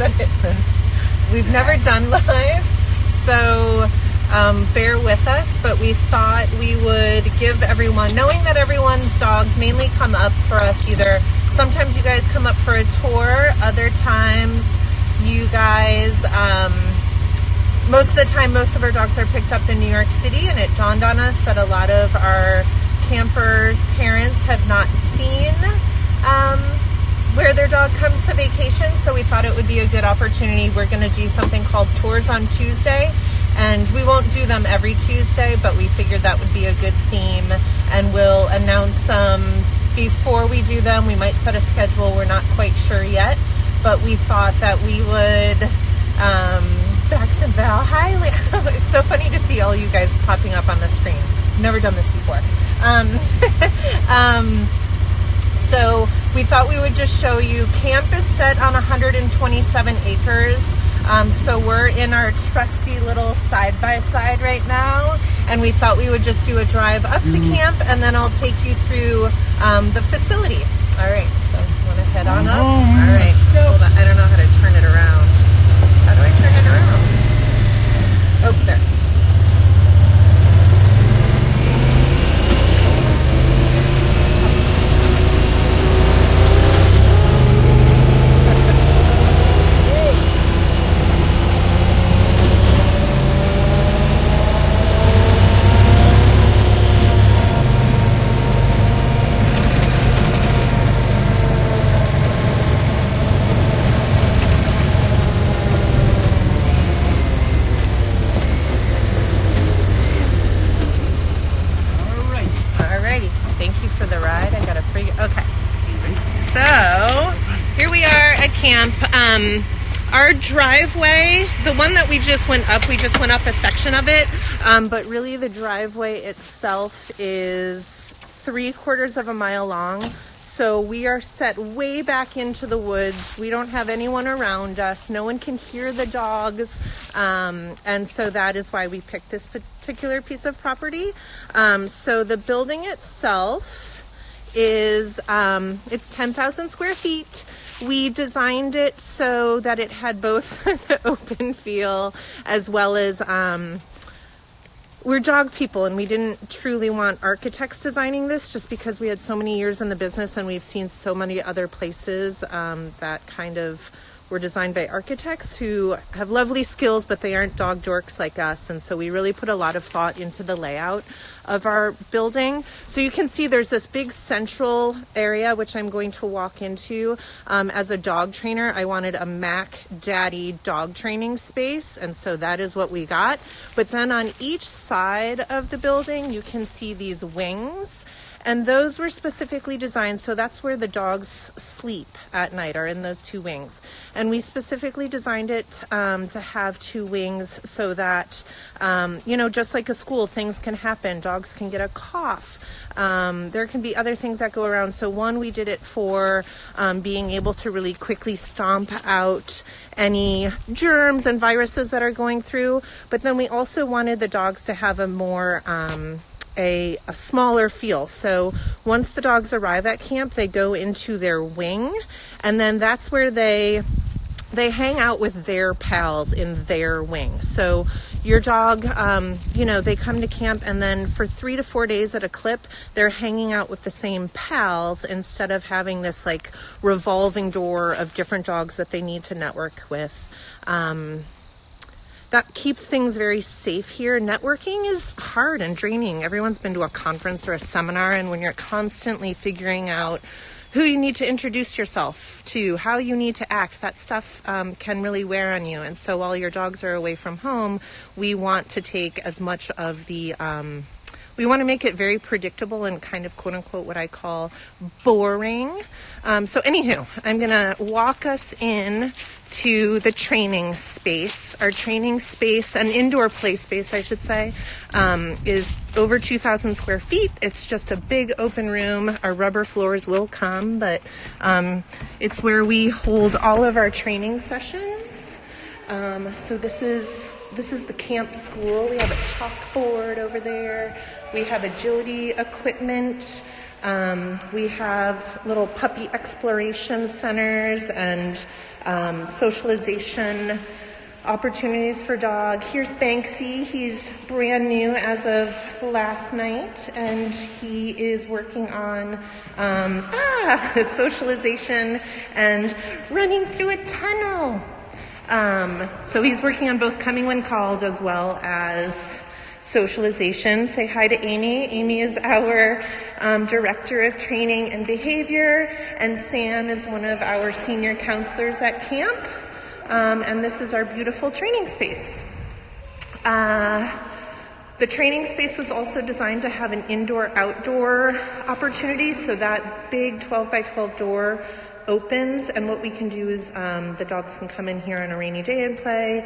said it. We've never done live, so bear with us, but we thought we would give everyone, knowing that everyone's dogs mainly come up for us either, sometimes you guys come up for a tour, other times you guys, most of the time, most of our dogs are picked up in New York City, and it dawned on us that a lot of our campers' parents have not seen where their dog comes to vacation, so we thought it would be a good opportunity. We're going to do something called Tours on Tuesday, and we won't do them every Tuesday, but we figured that would be a good theme, and we'll announce them before we do them. We might set a schedule, we're not quite sure yet, but we thought that we would, Bax and Val, hi, it's so funny to see all you guys popping up on the screen. I've never done this before. So we thought we would just show you, camp is set on 127 acres. So we're in our trusty little side-by-side right now, and we thought we would just do a drive up to camp, and then I'll take you through the facility. All right, so you want to head on up? All right, hold on. I don't know how to turn it around. How do I turn it around? Oh, there. Camp. Our driveway, the one that we just went up a section of it, but really the driveway itself is 3/4 of a mile long. So we are set way back into the woods. We don't have anyone around us. No one can hear the dogs. And so that is why we picked this particular piece of property. So the building itself is, it's 10,000 square feet. We designed it so that it had both the open feel as well as, we're dog people, and we didn't truly want architects designing this just because we had so many years in the business and we've seen so many other places that kind of were designed by architects who have lovely skills, but they aren't dog dorks like us. And so we really put a lot of thought into the layout of our building. So you can see there's this big central area, which I'm going to walk into. As a dog trainer, I wanted a Mac Daddy dog training space, and so that is what we got. But then on each side of the building, you can see these wings. And those were specifically designed, so that's where the dogs sleep at night, are in those two wings. And we specifically designed it to have two wings so that, just like a school, things can happen. Dogs can get a cough. There can be other things that go around. So one, we did it for being able to really quickly stomp out any germs and viruses that are going through. But then we also wanted the dogs to have a more... a smaller feel. So once the dogs arrive at camp, they go into their wing, and then that's where they hang out with their pals in their wing. So your dog, they come to camp, and then for 3 to 4 days at a clip, they're hanging out with the same pals instead of having this like revolving door of different dogs that they need to network with. That keeps things very safe here. Networking is hard and draining. Everyone's been to a conference or a seminar, and when you're constantly figuring out who you need to introduce yourself to, how you need to act, that stuff can really wear on you. And so while your dogs are away from home, we want to take as much of the... we want to make it very predictable and kind of quote unquote what I call boring. So anywho, I'm going to walk us in to the training space. Our training space, an indoor play space, I should say, is over 2,000 square feet. It's just a big open room. Our rubber floors will come, but it's where we hold all of our training sessions. So this is the camp school. We have a chalkboard over there. We have agility equipment. We have little puppy exploration centers and socialization opportunities for dog. Here's Banksy. He's brand new as of last night, and he is working on socialization and running through a tunnel. So he's working on both coming when called as well as socialization. Say hi to Amy. Amy is our Director of Training and Behavior, and Sam is one of our senior counselors at camp. And this is our beautiful training space. The training space was also designed to have an indoor-outdoor opportunity, so that big 12 by 12 door opens, and what we can do is the dogs can come in here on a rainy day and play,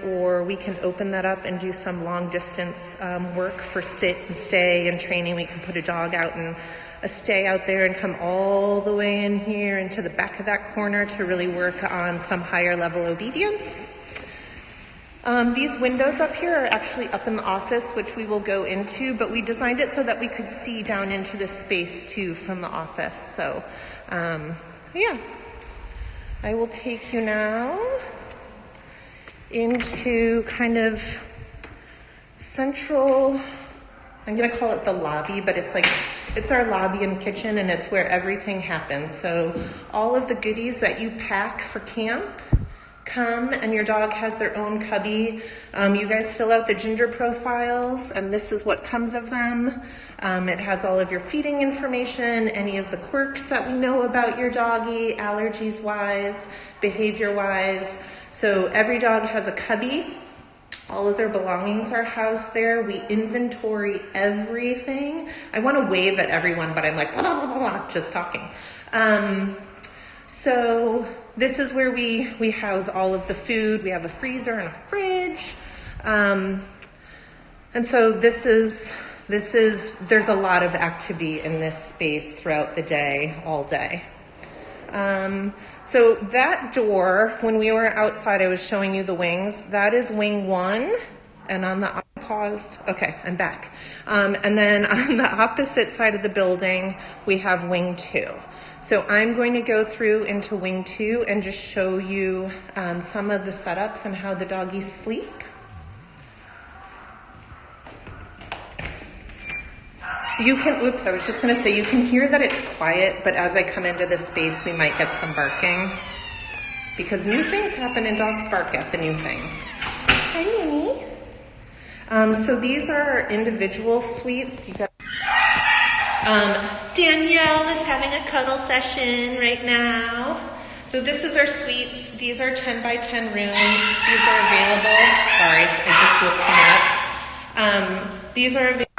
or we can open that up and do some long distance work for sit and stay and training. We can put a dog out and a stay out there and come all the way in here into the back of that corner to really work on some higher level obedience. These windows up here are actually up in the office, which we will go into, but we designed it so that we could see down into this space too from the office. So yeah, I will take you now into kind of central, I'm gonna call it the lobby, but it's our lobby and kitchen, and it's where everything happens. So all of the goodies that you pack for camp come, and your dog has their own cubby. You guys fill out the gender profiles, and this is what comes of them. It has all of your feeding information, any of the quirks that we know about your doggy, allergies-wise, behavior-wise. So every dog has a cubby. All of their belongings are housed there. We inventory everything. I want to wave at everyone, but I'm like, blah, blah, blah, blah, just talking. So this is where we house all of the food. We have a freezer and a fridge. And so there's a lot of activity in this space throughout the day, all day. So that door, when we were outside, I was showing you the wings. That is wing 1, and on the pause. Okay, I'm back. And then on the opposite side of the building, we have wing 2. So I'm going to go through into wing 2 and just show you some of the setups and how the doggies sleep. You can, I was just gonna say, you can hear that it's quiet, but as I come into this space, we might get some barking, because new things happen and dogs bark at the new things. Hi, Minnie. So these are our individual suites. You got, Danielle is having a cuddle session right now. So this is our suites. These are 10 by 10 rooms. These are available. Sorry, I just woke some up. These are available.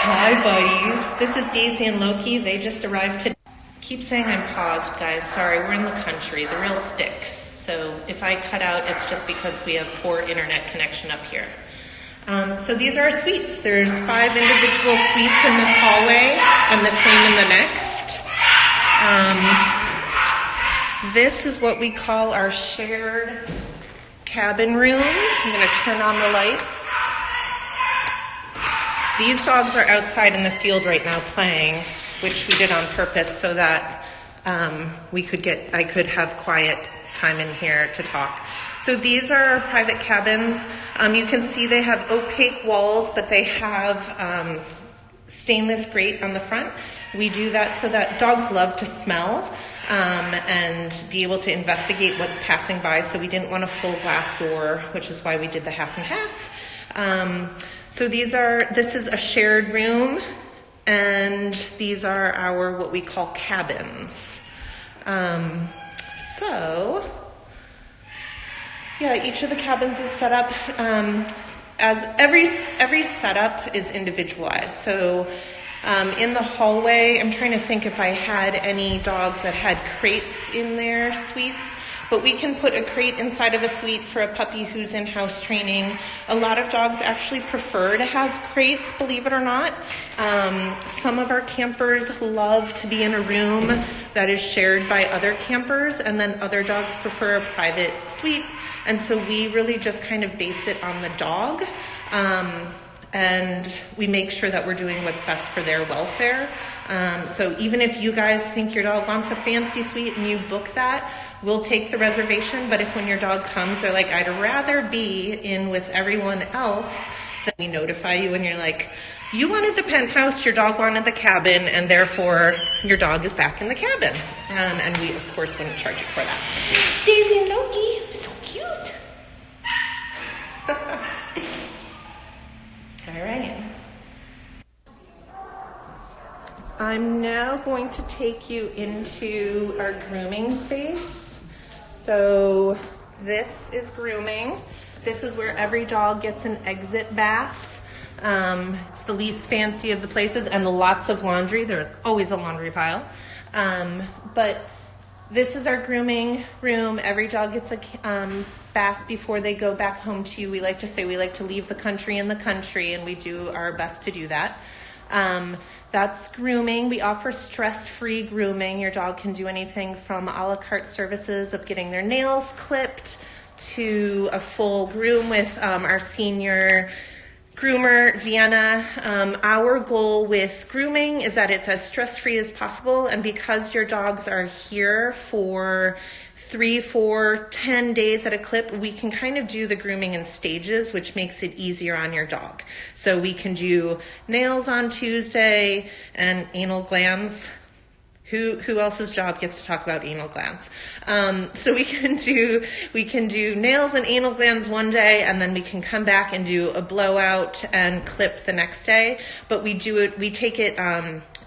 Hi, buddies. This is Daisy and Loki. They just arrived today. Keep saying I'm paused, guys. Sorry, we're in the country. The real sticks. So if I cut out, it's just because we have poor internet connection up here. So these are our suites. There's 5 individual suites in this hallway and the same in the next. This is what we call our shared cabin rooms. I'm going to turn on the lights. These dogs are outside in the field right now playing, which we did on purpose so that I could have quiet time in here to talk. So these are our private cabins. You can see they have opaque walls, but they have stainless grate on the front. We do that so that dogs love to smell and be able to investigate what's passing by. So we didn't want a full glass door, which is why we did the half and half. So this is a shared room, and these are our, what we call cabins. So, yeah, each of the cabins is set up as every setup is individualized. So in the hallway, I'm trying to think if I had any dogs that had crates in their suites. But we can put a crate inside of a suite for a puppy who's in house training. A lot of dogs actually prefer to have crates, believe it or not. Some of our campers love to be in a room that is shared by other campers, and then other dogs prefer a private suite. And so we really just kind of base it on the dog. and we make sure that we're doing what's best for their welfare. So even if you guys think your dog wants a fancy suite and you book that, we'll take the reservation. But if when your dog comes, they're like, I'd rather be in with everyone else, then we notify you and you're like, you wanted the penthouse, your dog wanted the cabin, and therefore your dog is back in the cabin. And we, of course, wouldn't charge you for that. Daisy and Loki, so cute. All right. I'm now going to take you into our grooming space. So this is grooming. This is where every dog gets an exit bath. It's the least fancy of the places, and lots of laundry. There's always a laundry pile. But this is our grooming room. Every dog gets a bath before they go back home to you. We like to say we like to leave the country in the country, and we do our best to do that. That's grooming. We offer stress-free grooming. Your dog can do anything from a la carte services of getting their nails clipped to a full groom with our senior groomer, Vienna. Our goal with grooming is that it's as stress-free as possible, and because your dogs are here for 3, 4, 10 days at a clip, we can kind of do the grooming in stages, which makes it easier on your dog. So we can do nails on Tuesday and anal glands. Who else's job gets to talk about anal glands? So we can do nails and anal glands one day, and then we can come back and do a blowout and clip the next day. But we take it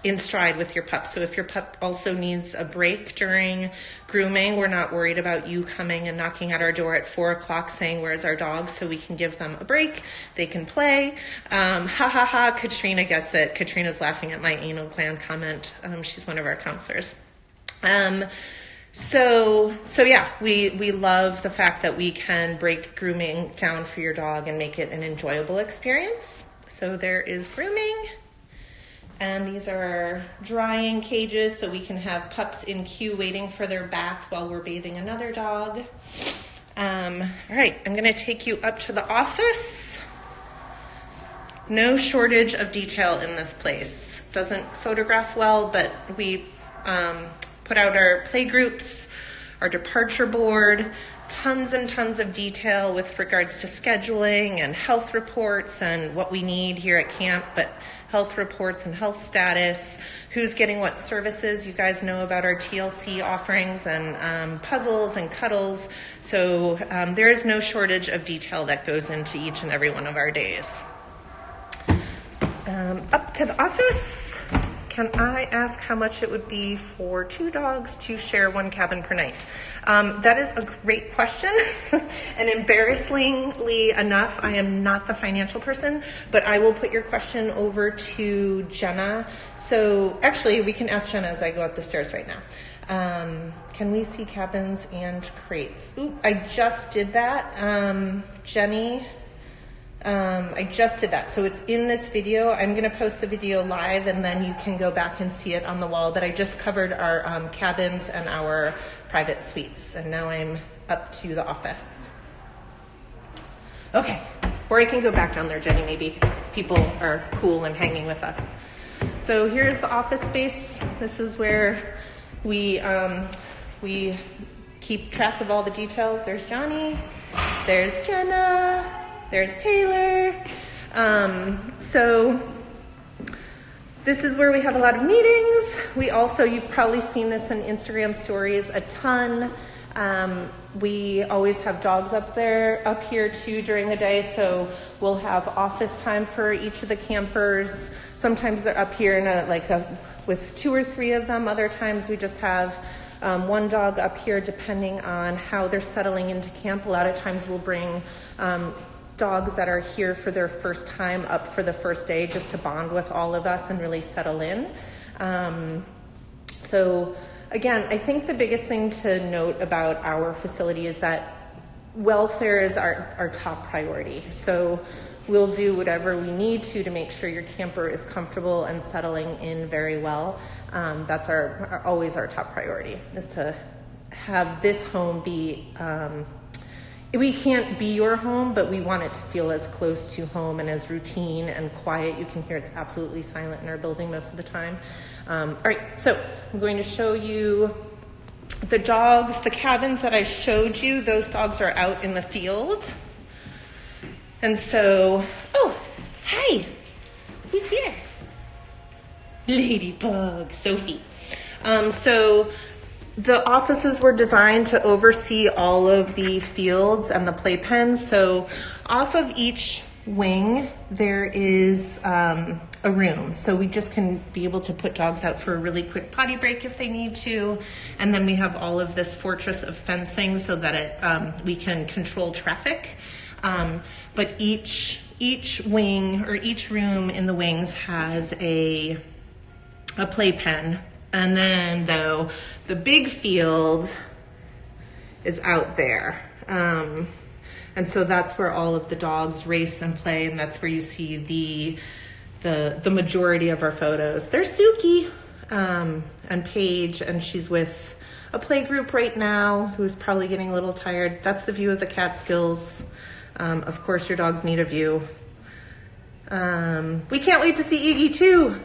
in stride with your pup. So if your pup also needs a break during grooming, we're not worried about you coming and knocking at our door at 4:00 saying, where's our dog? So we can give them a break. They can play. Katrina gets it. Katrina's laughing at my anal gland comment. She's one of our counselors. So yeah, we love the fact that we can break grooming down for your dog and make it an enjoyable experience. So there is grooming. And these are our drying cages, so we can have pups in queue waiting for their bath while we're bathing another dog. All right, I'm gonna take you up to the office. No shortage of detail in this place. Doesn't photograph well, but we put out our play groups, our departure board, tons and tons of detail with regards to scheduling and health reports and what we need here at camp, but health reports and health status, who's getting what services. You guys know about our TLC offerings and puzzles and cuddles. So there is no shortage of detail that goes into each and every one of our days. Up to the office. Can I ask how much it would be for 2 dogs to share 1 cabin per night? That is a great question. And embarrassingly enough, I am not the financial person, but I will put your question over to Jenna. So actually, we can ask Jenna as I go up the stairs right now. Can we see cabins and crates? Ooh, I just did that. Jenny, I just did that. So it's in this video. I'm going to post the video live, and then you can go back and see it on the wall. But I just covered our cabins and our private suites. And now I'm up to the office. Okay. Or I can go back down there, Jenny, maybe if people are cool and hanging with us. So here's the office space. This is where we keep track of all the details. There's Johnny. There's Jenna. There's Taylor. So this is where we have a lot of meetings. We also, you've probably seen this in Instagram stories a ton. We always have dogs up here too during the day. So we'll have office time for each of the campers. Sometimes they're up here with 2 or 3 of them. Other times we just have 1 dog up here depending on how they're settling into camp. A lot of times we'll bring dogs that are here for their first time up for the first day just to bond with all of us and really settle in. So again, I think the biggest thing to note about our facility is that welfare is our top priority. So we'll do whatever we need to make sure your camper is comfortable and settling in very well. That's always our top priority, is to have this home be we can't be your home, but we want it to feel as close to home and as routine and quiet. You can hear it's absolutely silent in our building most of the time. All right, so I'm going to show you the dogs, the cabins that I showed you. Those dogs are out in the field. And so, oh, hi, who's here? Ladybug, Sophie. So the offices were designed to oversee all of the fields and the playpens. So off of each wing, there is a room. So we just can be able to put dogs out for a really quick potty break if they need to. And then we have all of this fortress of fencing so that we can control traffic. But each wing or each room in the wings has a playpen. And then though the big field is out there. And so that's where all of the dogs race and play, and that's where you see the majority of our photos. There's Suki and Paige, and she's with a play group right now who's probably getting a little tired. That's the view of the Catskills. Of course, your dogs need a view. We can't wait to see Iggy too.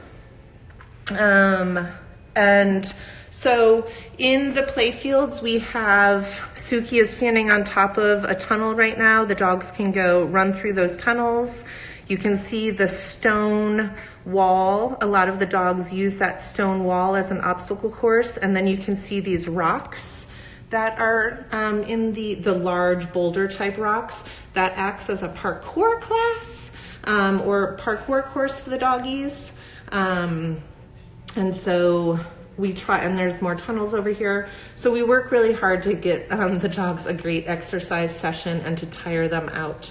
And so in the play fields, we have Suki is standing on top of a tunnel right now. The dogs can go run through those tunnels. You can see the stone wall. A lot of the dogs use that stone wall as an obstacle course. And then you can see these rocks that are in the large boulder type rocks. That acts as a parkour class or parkour course for the doggies. And so we try, and there's more tunnels over here. So we work really hard to get the dogs a great exercise session and to tire them out,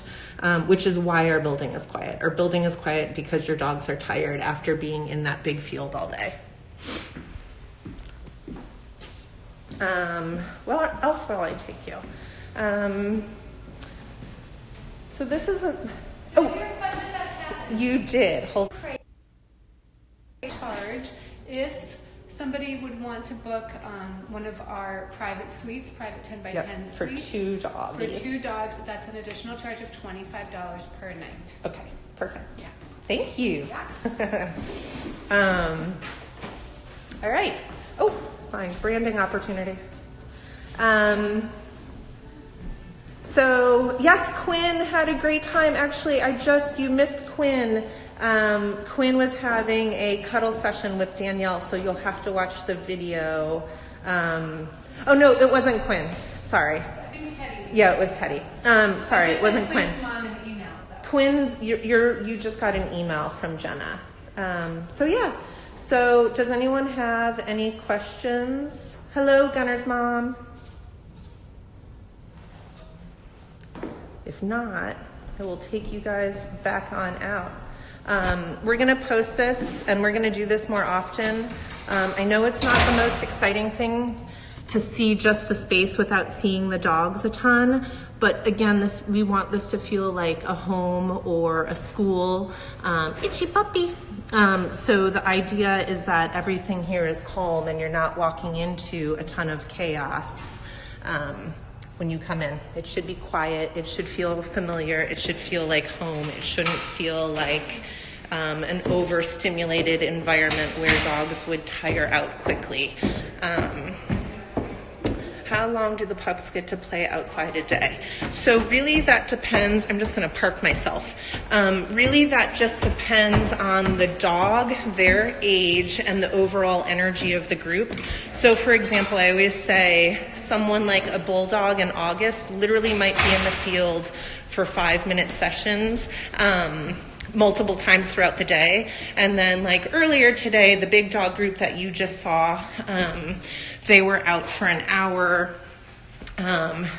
which is why our building is quiet. Our building is quiet because your dogs are tired after being in that big field all day. What else will I take you? So this isn't, oh, question about you did. Hold. Charge if somebody would want to book one of our private suites, private 10 by 10 for suites. two dogs. For two dogs, that's an additional charge of $25 per night. Okay, perfect. Yeah. Thank you. Yeah. All right. Oh, sign, branding opportunity. So yes, Quinn had a great time. Actually, you missed Quinn. Quinn was having a cuddle session with Danielle, so you'll have to watch the video. Oh no, it wasn't Quinn. Sorry. I think Teddy was. Yeah, it was Teddy. Sorry, it wasn't Quinn. Quinn's mom an email though. Quinn's, you just got an email from Jenna. So yeah. So does anyone have any questions? Hello, Gunner's mom. If not, I will take you guys back on out. We're gonna post this and we're gonna do this more often. I know it's not the most exciting thing to see just the space without seeing the dogs a ton, but again, we want this to feel like a home or a school. Itchy puppy. So the idea is that everything here is calm and you're not walking into a ton of chaos. When you come in, it should be quiet. It should feel familiar. It should feel like home. It shouldn't feel like an overstimulated environment where dogs would tire out quickly. How long do the pups get to play outside a day? So really that depends. I'm just gonna park myself. Really that just depends on the dog, their age, and the overall energy of the group. So for example, I always say someone like a bulldog in August literally might be in the field for 5-minute sessions, multiple times throughout the day. And then like earlier today, the big dog group that you just saw, they were out for an hour. And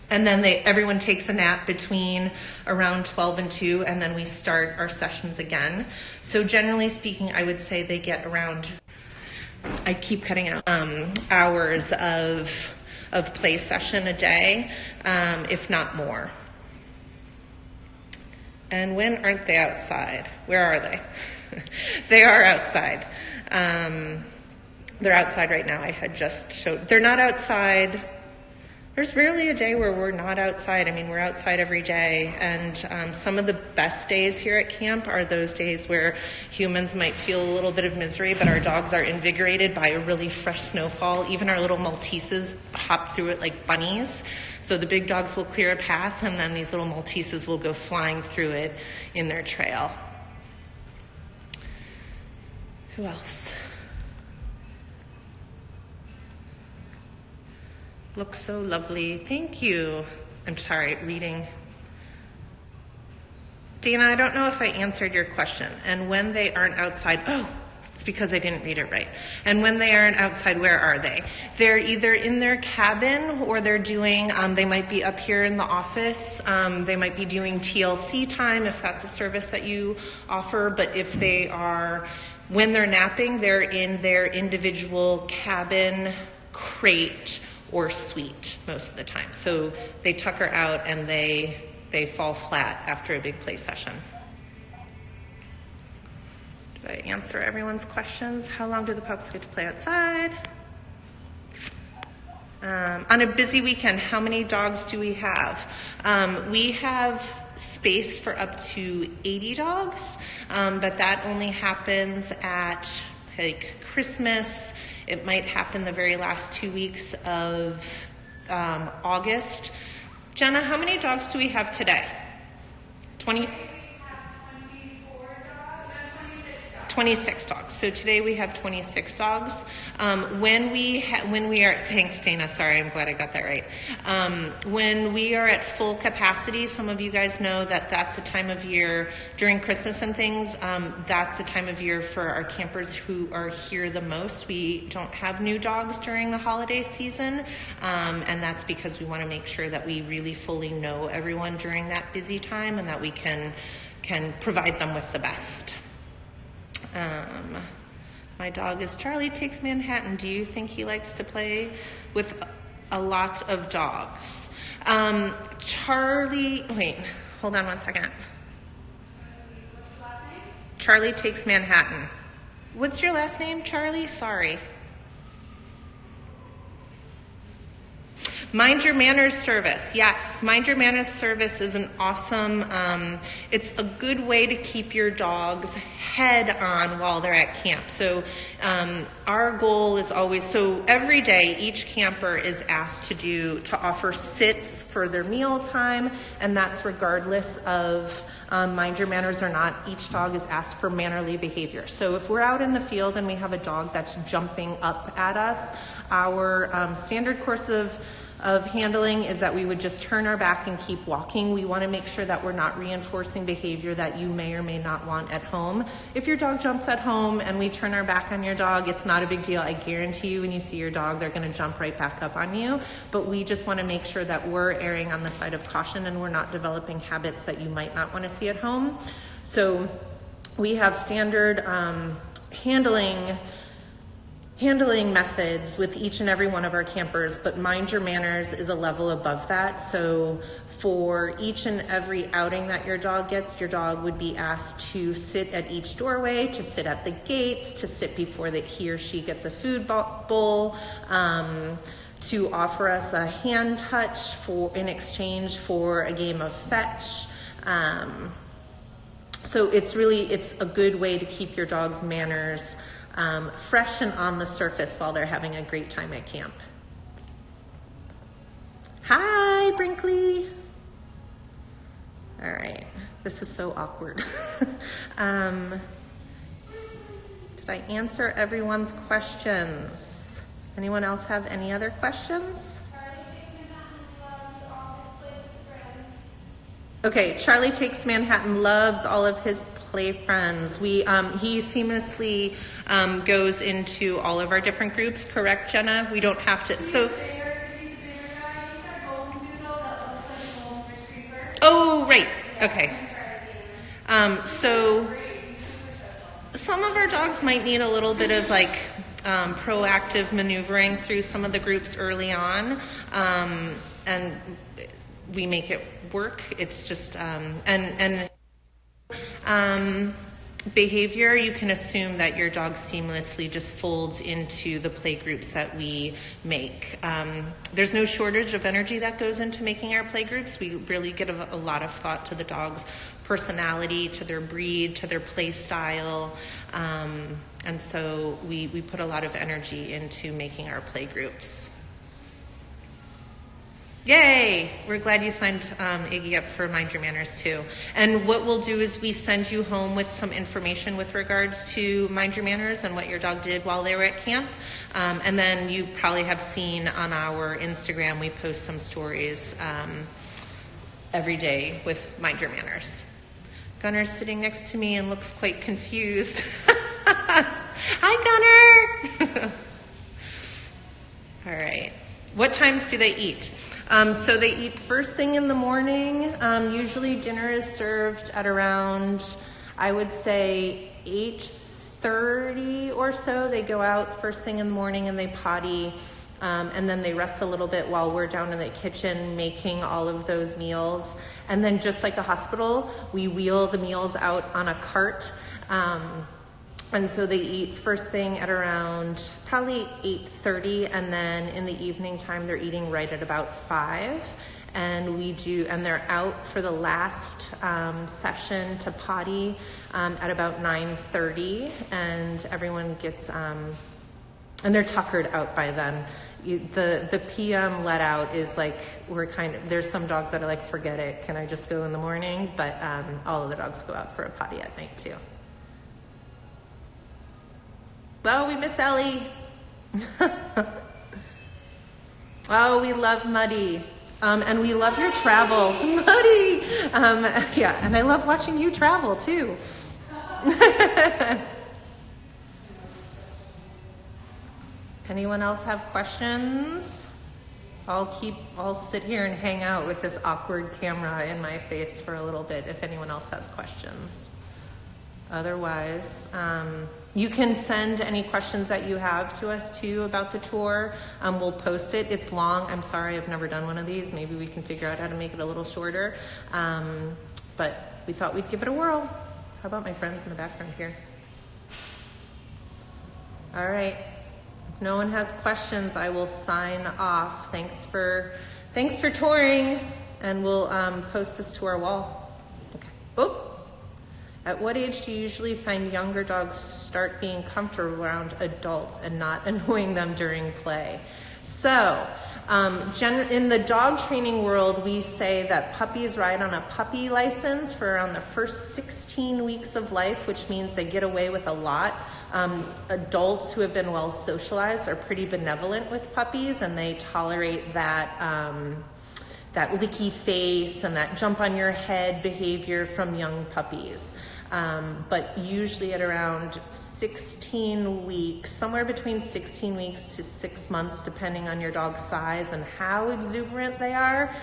then everyone takes a nap between around 12 and 2, and then we start our sessions again. So generally speaking, I would say they get around, I keep cutting out, hours of play session a day, if not more. And when aren't they outside? Where are they? They are outside. They're outside right now. I had just showed, they're not outside There's rarely a day where we're not outside. I mean, we're outside every day, and some of the best days here at camp are those days where humans might feel a little bit of misery, but our dogs are invigorated by a really fresh snowfall. Even our little Malteses hop through it like bunnies. So the big dogs will clear a path, and then these little Malteses will go flying through it in their trail. Who else? Looks so lovely. Thank you. I'm sorry, reading. Dana, I don't know if I answered your question. And when they aren't outside, it's because I didn't read it right. And when they aren't outside, where are they? They're either in their cabin or they're doing, they might be up here in the office. They might be doing TLC time if that's a service that you offer. But if they are, when they're napping, they're in their individual cabin, crate, or suite most of the time. So they tucker out and they fall flat after a big play session. Did I answer everyone's questions? How long do the pups get to play outside? On a busy weekend, how many dogs do we have? We have space for up to 80 dogs, but that only happens at like Christmas. It might happen the very last 2 weeks of August. Jenna, how many dogs do we have today? 20? We have 24 dogs, no, 26 dogs. 26 dogs. So today we have 26 dogs. When we are, thanks Dana, sorry, I'm glad I got that right. When we are at full capacity, some of you guys know that that's a time of year during Christmas and things, that's a time of year for our campers who are here the most. We don't have new dogs during the holiday season, and that's because we want to make sure that we really fully know everyone during that busy time and that we can provide them with the best. My dog is Charlie Takes Manhattan. Do you think he likes to play with a lot of dogs? Charlie, wait, hold on one second. What's your last name? Charlie Takes Manhattan. What's your last name, Charlie? Sorry. Mind Your Manners service. Yes, Mind Your Manners service is an awesome, it's a good way to keep your dog's head on while they're at camp. So our goal is always, so every day each camper is asked to offer sits for their meal time, and that's regardless of Mind Your Manners or not. Each dog is asked for mannerly behavior. So if we're out in the field and we have a dog that's jumping up at us, our standard course of handling is that we would just turn our back and keep walking. We want to make sure that we're not reinforcing behavior that you may or may not want at home. If your dog jumps at home and we turn our back on your dog, it's not a big deal. I guarantee you when you see your dog, they're going to jump right back up on you. But we just want to make sure that we're erring on the side of caution and we're not developing habits that you might not want to see at home. So we have standard handling methods with each and every one of our campers, but Mind Your Manners is a level above that. So for each and every outing that your dog gets, your dog would be asked to sit at each doorway, to sit at the gates, to sit before he or she gets a food bowl, to offer us a hand touch in exchange for a game of fetch. So it's a good way to keep your dog's manners fresh and on the surface while they're having a great time at camp. Hi, Brinkley. All right, this is so awkward. Did I answer everyone's questions? Anyone else have any other questions? Okay, Charlie Takes Manhattan loves all of his play friends. He seamlessly goes into all of our different groups, correct, Jenna? We don't have to. He's a bigger guy. He's our golden doodle that looks like a golden retriever. Oh, right. Okay. So some of our dogs might need a little bit of proactive maneuvering through some of the groups early on, and we make it work. It's just behavior, you can assume that your dog seamlessly just folds into the play groups that we make. There's no shortage of energy that goes into making our play groups. We really give a lot of thought to the dog's personality, to their breed, to their play style. And so we put a lot of energy into making our play groups. Yay! We're glad you signed Iggy up for Mind Your Manners too. And what we'll do is we send you home with some information with regards to Mind Your Manners and what your dog did while they were at camp. And then you probably have seen on our Instagram, we post some stories every day with Mind Your Manners. Gunner's sitting next to me and looks quite confused. Hi, Gunner! All right. What times do they eat? So they eat first thing in the morning. Usually dinner is served at around, I would say, 8:30 or so. They go out first thing in the morning and they potty. And then they rest a little bit while we're down in the kitchen making all of those meals. And then just like a hospital, we wheel the meals out on a cart. And so they eat first thing at around probably 8:30, and then in the evening time they're eating right at about 5. And they're out for the last session to potty at about 9:30, and everyone gets and they're tuckered out by then. The PM let out is like, there's some dogs that are like, forget it, can I just go in the morning? But all of the dogs go out for a potty at night too. Oh, we miss Ellie. Oh, we love Muddy. And we love your travels, Muddy. Yeah, and I love watching you travel too. Anyone else have questions? I'll sit here and hang out with this awkward camera in my face for a little bit if anyone else has questions. Otherwise, you can send any questions that you have to us too about the tour. We'll post it. It's long. I'm sorry, I've never done one of these. Maybe we can figure out how to make it a little shorter. But we thought we'd give it a whirl. How about my friends in the background here? All right. If no one has questions, I will sign off. Thanks for touring, and we'll post this to our wall. Okay. Oh. At what age do you usually find younger dogs start being comfortable around adults and not annoying them during play? So, in the dog training world, we say that puppies ride on a puppy license for around the first 16 weeks of life, which means they get away with a lot. Adults who have been well socialized are pretty benevolent with puppies, and they tolerate that licky face and that jump on your head behavior from young puppies. But usually at around 16 weeks, somewhere between 16 weeks to 6 months, depending on your dog's size and how exuberant they are,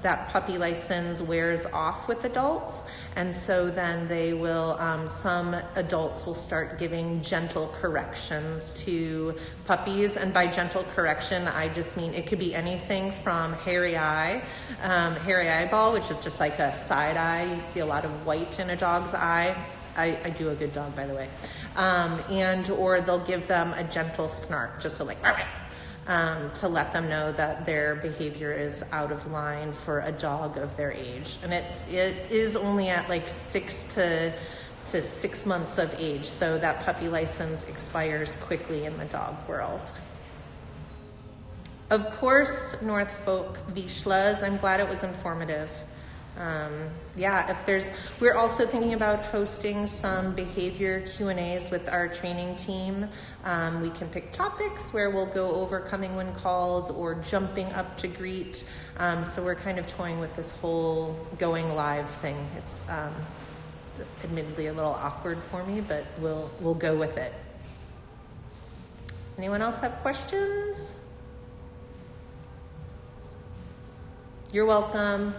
that puppy license wears off with adults. And so then they will, some adults will start giving gentle corrections to puppies. And by gentle correction, I just mean it could be anything from hairy eyeball, which is just like a side eye. You see a lot of white in a dog's eye. I do a good dog, by the way. Or they'll give them a gentle snark, just so like, to let them know that their behavior is out of line for a dog of their age. And it is only at like 6 to 6 months of age, so that puppy license expires quickly in the dog world. Of course, Norfolk Vizslas, I'm glad it was informative. We're also thinking about hosting some behavior Q&As with our training team. We can pick topics where we'll go over coming when called or jumping up to greet. So we're kind of toying with this whole going live thing. It's admittedly a little awkward for me, but we'll go with it. Anyone else have questions? You're welcome.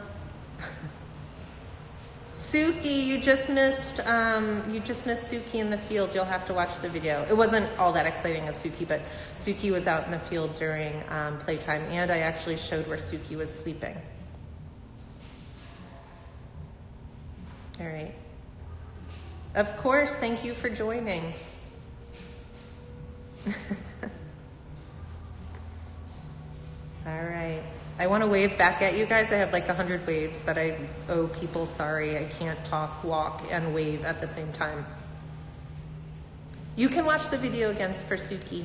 Suki, you just missed Suki in the field. You'll have to watch the video. It wasn't all that exciting of Suki, but Suki was out in the field during playtime, and I actually showed where Suki was sleeping. All right. Of course, thank you for joining. All right. I want to wave back at you guys. I have like 100 waves that I owe people. Sorry, I can't talk, walk, and wave at the same time. You can watch the video again for Suki.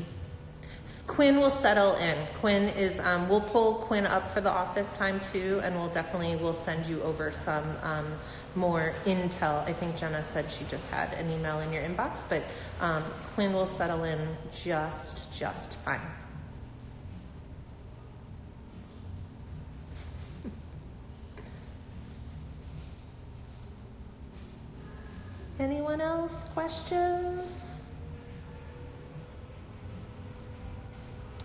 Quinn will settle in. Quinn is, we'll pull Quinn up for the office time too, and we'll send you over some more intel. I think Jenna said she just had an email in your inbox, but Quinn will settle in just fine. Anyone else? Questions?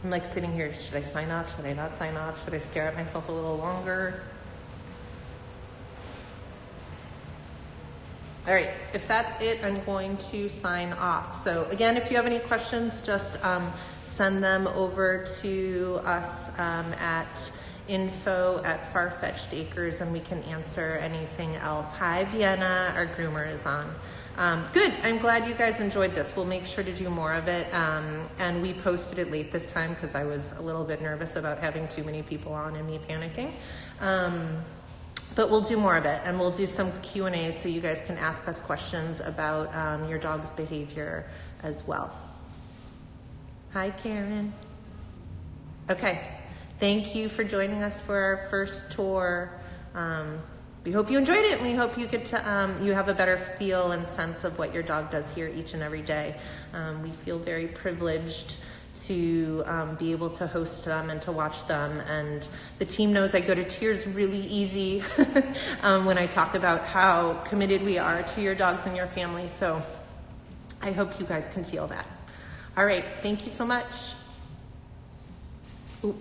I'm like sitting here, should I sign off? Should I not sign off? Should I stare at myself a little longer? All right, if that's it, I'm going to sign off. So again, if you have any questions, just send them over to us at info@Farfetched Acres, and we can answer anything else. Hi, Vienna, our groomer is on. Good, I'm glad you guys enjoyed this. We'll make sure to do more of it. And we posted it late this time because I was a little bit nervous about having too many people on and me panicking. But we'll do more of it, and we'll do some Q&As so you guys can ask us questions about your dog's behavior as well. Hi, Karen. Okay, thank you for joining us for our first tour. We hope you enjoyed it, and we hope you get to you have a better feel and sense of what your dog does here each and every day. We feel very privileged to be able to host them and to watch them, and the team knows I go to tears really easy when I talk about how committed we are to your dogs and your family, so I hope you guys can feel that. All right, thank you so much. Ooh,